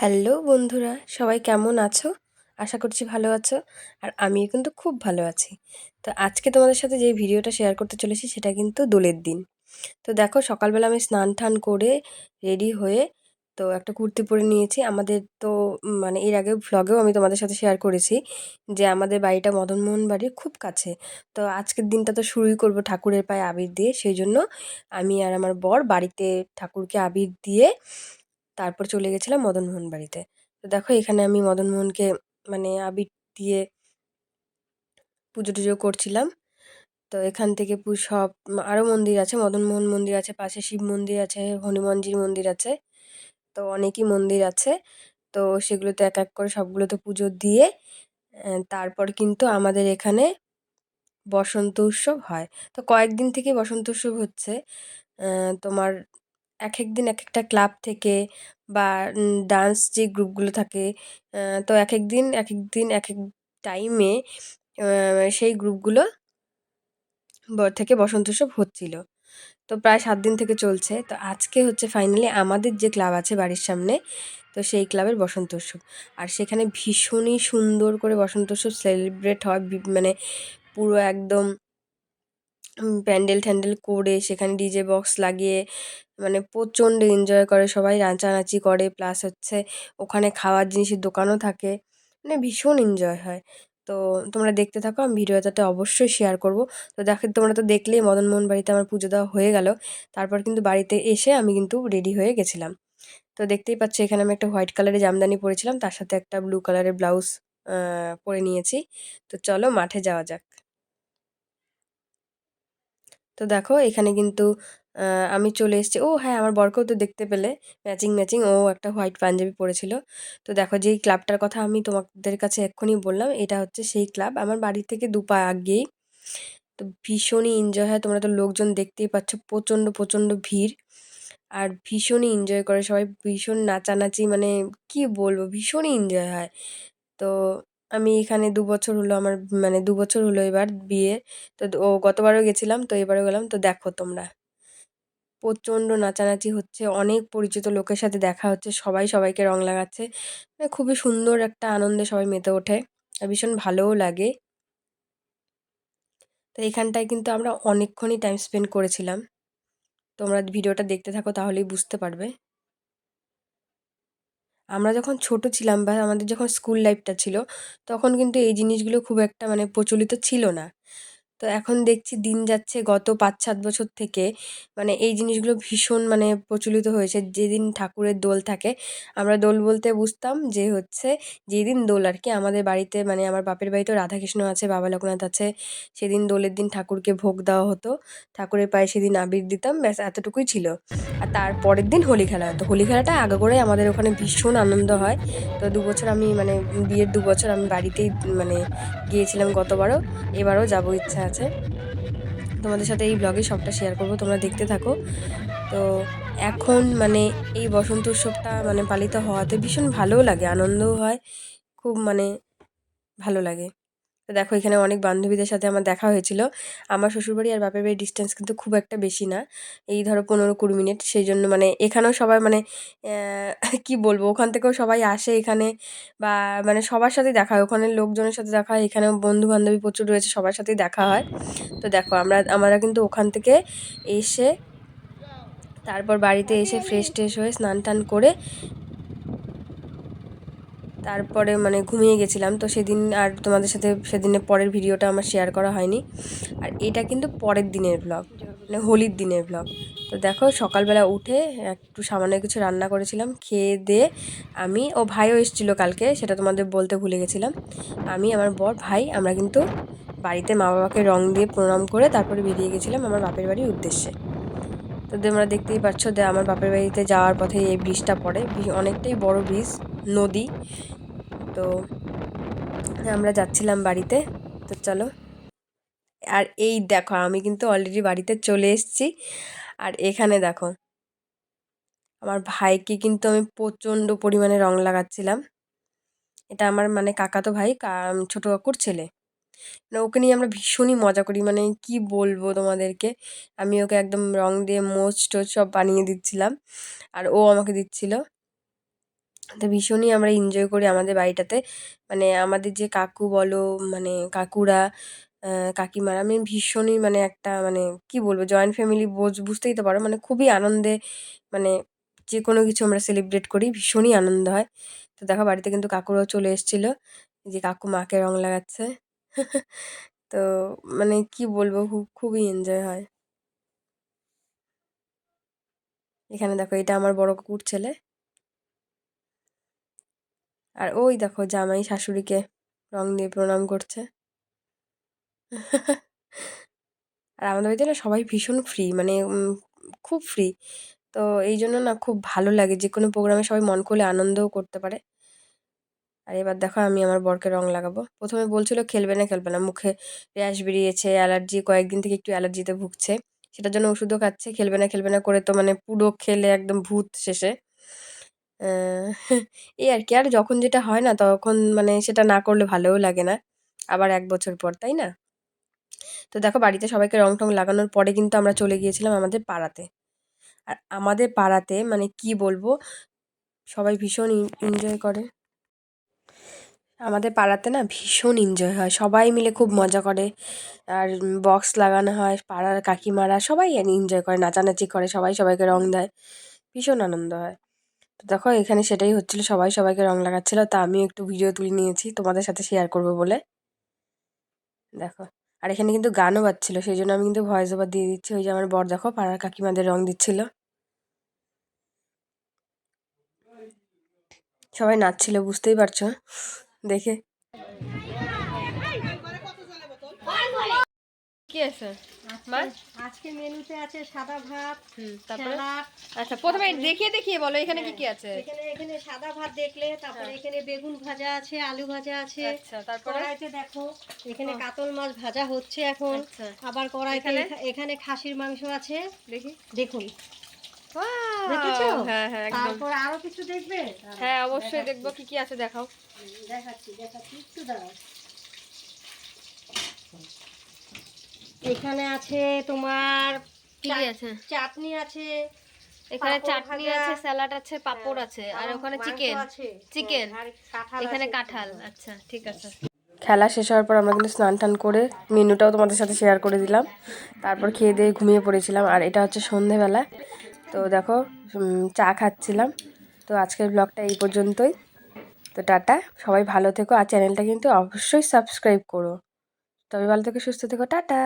Hello বন্ধুরা, সবাই কেমন আছো? আশা করছি ভালো আছো। আর আমিও কিন্তু খুব ভালো আছি। তো আজকে তোমাদের সাথে যে ভিডিওটা শেয়ার করতে চলেছি সেটা কিন্তু দোলের দিন। তো দেখো সকালবেলা আমি স্নান-টান করে রেডি হয়ে তো একটা কুর্তি পরে নিয়েছি। আমাদের তো মানে এর আগেও ভ্লগেও আমি তোমাদের সাথে শেয়ার করেছি যে আমাদের বাড়িটা মদনমোহন বাড়ির খুব কাছে। তো আজকের দিনটা তো শুরুই করব ঠাকুরের পায়ে আবির দিয়ে। সেইজন্য আমি আর আমার বর বাড়িতে ঠাকুরকে আবির দিয়ে তারপর চলে গেছিলাম মদনমোহন বাড়িতে। তো দেখো এখানে আমি মদনমোহনকে মানে আবির দিয়ে পুজো-টুজো করছিলাম। তো এখান থেকে সব আরও মন্দির আছে, মদনমোহন মন্দির আছে, পাশে শিব মন্দির আছে, হনুমানজির মন্দির আছে। তো অনেকই মন্দির আছে। তো সেগুলোতে এক এক করে সবগুলোতে পুজো দিয়ে তারপর কিন্তু আমাদের এখানে বসন্ত উৎসব হয়। তো কয়েকদিন থেকেই বসন্ত উৎসব হচ্ছে। তোমার একেক দিন একেকটা ক্লাব থেকে বা ডান্স যে গ্রুপগুলো থাকে, তো একেক দিন একেক টাইমে সেই গ্রুপগুলো থেকে বসন্ত উৎসব হচ্ছিল। তো প্রায় ৭ দিন থেকে চলছে। তো আজকে হচ্ছে ফাইনালি আমাদের যে ক্লাব আছে বাড়ির সামনে, তো সেই ক্লাবের বসন্ত উৎসব। আর সেখানে ভীষণই সুন্দর করে বসন্ত উৎসব সেলিব্রেট হয়। মানে পুরো একদম প্যান্ডেল-ট্যান্ডেল করে সেখানে ডিজে বক্স লাগিয়ে মানে প্রচণ্ড এনজয় করে সবাই, নাচানাচি করে। প্লাস হচ্ছে ওখানে খাওয়ার জিনিসের দোকানও থাকে। মানে ভীষণ এনজয় হয়। তো তোমরা দেখতে থাকো, আমি ভিডিওটাতে অবশ্যই শেয়ার করব। তো দেখো তোমরা তো দেখলেই মদনমোহন বাড়িতে আমার পুজো দেওয়া হয়ে গেল। তারপর কিন্তু বাড়িতে এসে আমি কিন্তু রেডি হয়ে গেছিলাম। তো দেখতেই পাচ্ছ এখানে আমি একটা হোয়াইট কালারের জামদানি পরেছিলাম। তার সাথে একটা ব্লু কালারের ব্লাউজ পরে নিয়েছি। তো চলো মাঠে যাওয়া যাক। তো দেখো এখানে কিন্তু আ আমি চলে এসেছি। ও হ্যাঁ, আমার বরকেও তো দেখতে পেলে ম্যাচিং। ও একটা হোয়াইট পাঞ্জাবি পরেছিল। তো দেখো যেই ক্লাবটার কথা আমি তোমাদের কাছে এক্ষুনি বললাম, এটা হচ্ছে সেই ক্লাব। আমার বাড়ি থেকে ২ পা আগেই। তো ভীষণই এনজয় হয়। তোমরা তো লোকজন দেখতেই পাচ্ছ, প্রচণ্ড ভিড়। আর ভীষণই এনজয় করে সবাই। ভীষণ নাচানাচি, মানে কি বলবো? ভীষণই এনজয় হয়। তো আমি এখানে ২ বছর হলো আমার, মানে ২ বছর হলো এবার বিয়ের। তো ও গতবারও গেছিলাম, তো এবারও গেলাম। তো দেখো তোমরা, প্রচণ্ড নাচানাচি হচ্ছে, অনেক পরিচিত লোকের সাথে দেখা হচ্ছে, সবাই সবাইকে রং লাগাচ্ছে। মানে খুবই সুন্দর একটা আনন্দে সবাই মেতে ওঠে। আর ভীষণ ভালোও লাগে। তো এখানটায় কিন্তু আমরা অনেকক্ষণই টাইম স্পেন্ড করেছিলাম। তোমরা ভিডিওটা দেখতে থাকো তাহলেই বুঝতে পারবে। আমরা যখন ছোট ছিলাম বা আমাদের যখন স্কুল লাইফটা ছিল, তখন কিন্তু এই জিনিসগুলো খুব একটা মানে প্রচলিত ছিল না। তো এখন দেখছি দিন যাচ্ছে, গত ৫-৭ বছর থেকে মানে এই জিনিসগুলো ভীষণ মানে প্রচলিত হয়েছে। যেদিন ঠাকুরের দোল থাকে, আমরা দোল বলতে বুঝতাম যে হচ্ছে যেদিন দোল আর কি আমাদের বাড়িতে, মানে আমার বাপের বাড়িতেও রাধাকৃষ্ণ আছে, বাবা লোকনাথ আছে। সেদিন দোলের দিন ঠাকুরকে ভোগ দেওয়া হতো। ঠাকুরের পায়ে সেদিন আবির দিতাম, ব্যাস এতটুকুই ছিল। আর তার পরের দিন হোলি খেলা হতো। হোলি খেলাটা আগাগোড়াই আমাদের ওখানে ভীষণ আনন্দ হয়। তো ২ বছর আমি মানে বিয়ের ২ বছর আমি বাড়িতেই মানে গিয়েছিলাম গতবারও। এবারও যাবো, ইচ্ছা আছে। তোমাদের সাথে এই ব্লগে সবটা শেয়ার করব, তোমরা দেখতে থাকো। তো এখন মানে এই বসন্ত উৎসবটা মানে পালিত হওয়াতে ভীষণ ভালোও লাগে, আনন্দও হয়। খুব মানে ভালো লাগে। তো দেখো এখানে অনেক বান্ধবীদের সাথে আমার দেখা হয়েছিল। আমার শ্বশুরবাড়ি আর বাপের বাড়ির ডিসটেন্স কিন্তু খুব একটা বেশি না। এই ধরো ১৫-২০ মিনিট। সেইজন্য মানে এখানেও সবাই মানে কি বলবো? ওখান থেকেও সবাই আসে এখানে, বা মানে সবার সাথেই দেখা হয়। ওখানের লোকজনের সাথে দেখা হয়, এখানেও বন্ধু-বান্ধবী প্রচুর রয়েছে, সবার সাথেই দেখা হয়। তো দেখো আমরা কিন্তু ওখান থেকে এসে তারপর বাড়িতে এসে ফ্রেশ-ট্রেশ হয়ে স্নান-টান করে তারপরে মানে ঘুমিয়ে গেছিলাম। তো সেদিন আর তোমাদের সাথে সেদিনের পরের ভিডিওটা আমার শেয়ার করা হয়নি। আর এটা কিন্তু পরের দিনের ভ্লগ, মানে হোলির দিনের ভ্লগ। তো দেখো সকালবেলা উঠে একটু সামান্য কিছু রান্না করেছিলাম, খেয়ে দেয়ে আমি, ও ভাইও এসেছিলো কালকে, সেটা তোমাদের বলতে ভুলে গেছিলাম। আমি, আমার বর, ভাই আমরা কিন্তু বাড়িতে মা বাবাকে রং দিয়ে প্রণাম করে তারপরে বেরিয়ে গেছিলাম আমার বাপের বাড়ির উদ্দেশ্যে। তো তোমরা দেখতেই পাচ্ছ যে আমার বাপের বাড়িতে যাওয়ার পথে এই ব্রিজটা পড়ে, অনেকটাই বড় ব্রিজ, নদী। তো আমরা যাচ্ছিলাম বাড়িতে। তো চলো। আর এই দেখো আমি কিন্তু অলরেডি বাড়িতে চলে এসেছি। আর এখানে দেখো আমার ভাইকে কিন্তু আমি প্রচণ্ড পরিমাণে রং লাগাচ্ছিলাম। এটা আমার মানে কাকাতো ভাই, ছোটো কাকুর ছেলে। মানে ওকে নিয়ে আমরা ভীষণই মজা করি, মানে কি বলবো তোমাদেরকে। আমি ওকে একদম রং দিয়ে মোজ টোজ সব বানিয়ে দিচ্ছিলাম, আর ও আমাকে দিচ্ছিল। তো ভীষণই আমরা এনজয় করি আমাদের বাড়িটাতে। মানে আমাদের যে কাকু বলো, মানে কাকুরা, কাকিমারা, আমি ভীষণই মানে একটা মানে কি বলবো, জয়েন্ট ফ্যামিলি বুঝতেই তো পারো, মানে খুবই আনন্দে, মানে যে কোনো কিছু আমরা সেলিব্রেট করি, ভীষণই আনন্দ হয়। তো দেখো বাড়িতে কিন্তু কাকুরাও চলে এসেছিলো, যে কাকু মাকে রং লাগাচ্ছে। তো মানে কি বলবো, খুবই এনজয় হয়। এখানে দেখো এটা আমার বড় কাকুর ছেলে, আর ওই দেখো জামাই শাশুড়িকে রং দিয়ে প্রণাম করছে। আর আমাদের বাড়িতে না সবাই ভীষণ ফ্রি, মানে খুব ফ্রি। তো এই জন্য না খুব ভালো লাগে, যে কোনো প্রোগ্রামে সবাই মন খুলে আনন্দও করতে পারে। আর এবার দেখো আমি আমার বরকে রং লাগাবো। প্রথমে বলছিল খেলবে না খেলবে না, মুখে র্যাশ বেরিয়েছে, অ্যালার্জি, কয়েকদিন থেকে একটু অ্যালার্জিতে ভুগছে, সেটার জন্য ওষুধও খাচ্ছে। খেলবে না করে তো মানে পুরো খেলে একদম ভূত শেষে। এই আর কি। আর যখন যেটা হয় না তখন মানে সেটা না করলে ভালোও লাগে না, আবার 1 বছর পর, তাই না? তো দেখো বাড়িতে সবাইকে রং টং লাগানোর পরে কিন্তু আমরা চলে গিয়েছিলাম আমাদের পাড়াতে। আর আমাদের পাড়াতে মানে কি বলবো, সবাই ভীষণ এনজয় করে। আমাদের পাড়াতে না ভীষণ এনজয় হয়, সবাই মিলে খুব মজা করে। আর বক্স লাগানো হয়, পাড়ার কাকিমারা সবাই এনজয় করে, নাচানাচি করে, সবাই সবাইকে রং দেয়, ভীষণ আনন্দ হয়। তো দেখো এখানে সেটাই হচ্ছিল, সবাই সবাইকে রং লাগাচ্ছিল, তা আমিও একটু ভিডিও তুলে নিয়েছি তোমাদের সাথে শেয়ার করবো বলে। দেখো, আর এখানে কিন্তু গানও বাজছিল, সেই জন্য আমি কিন্তু ভয়েস ওভার দিয়ে দিচ্ছি। ওই যে আমার বর দেখো পাড়ার কাকিমাদের রং দিচ্ছিল, সবাই নাচছিল, বুঝতেই পারছো দেখে। কি আছে মা? আজকে মেনুতে আছে সাদা ভাত, তারপরে স্যালাড। আচ্ছা, প্রথমে দেখিয়ে দেখিয়ে বলো এখানে কি কি আছে। এখানে এখানে সাদা ভাত দেখলে, তারপরে এখানে বেগুন ভাজা আছে, আলু ভাজা আছে। আচ্ছা, তারপরে কড়াইতে দেখো এখানে কাতল মাছ ভাজা হচ্ছে এখন। আচ্ছা, আবার কড়াইতে এখানে এখানে খাসির মাংস আছে, দেখি। দেখুন। দেখেছো? ওয়াও! হ্যাঁ হ্যাঁ একদম। তারপর আরো কিছু দেখবে? হ্যাঁ অবশ্যই দেখবো, কি কি আছে দেখাও। দেখাচ্ছি দেখাচ্ছি, একটু দাঁড়াও। এখানে আছে তোমার কি কি আছে? চাটনি আছে, এখানে পাঁপড় চাটনি ভাজা, আছে, স্যালাড আছে, পাঁপড় আছে, আর ওখানে মাংস চিকেন। আছে, চিকেন, আর কাঁঠাল এখানে আছে। কাঁঠাল। আচ্ছা ঠিক আছে। খেলা শেষ হওয়ার পর আমরা কিন্তু স্নান টান করে মেনুটাও তোমাদের সাথে শেয়ার করে দিলাম, তারপর খেয়ে দিয়ে ঘুমিয়ে পড়েছিলাম। আর এটা হচ্ছে সন্ধেবেলা, তো দেখো চা খাচ্ছিলাম। তো আজকের ব্লগটা এই পর্যন্তই। তো টাটা, সবাই ভালো থেকো, আর চ্যানেলটা কিন্তু অবশ্যই সাবস্ক্রাইব করো। তবে ভালো থেকো, সুস্থ থেকো, টাটা।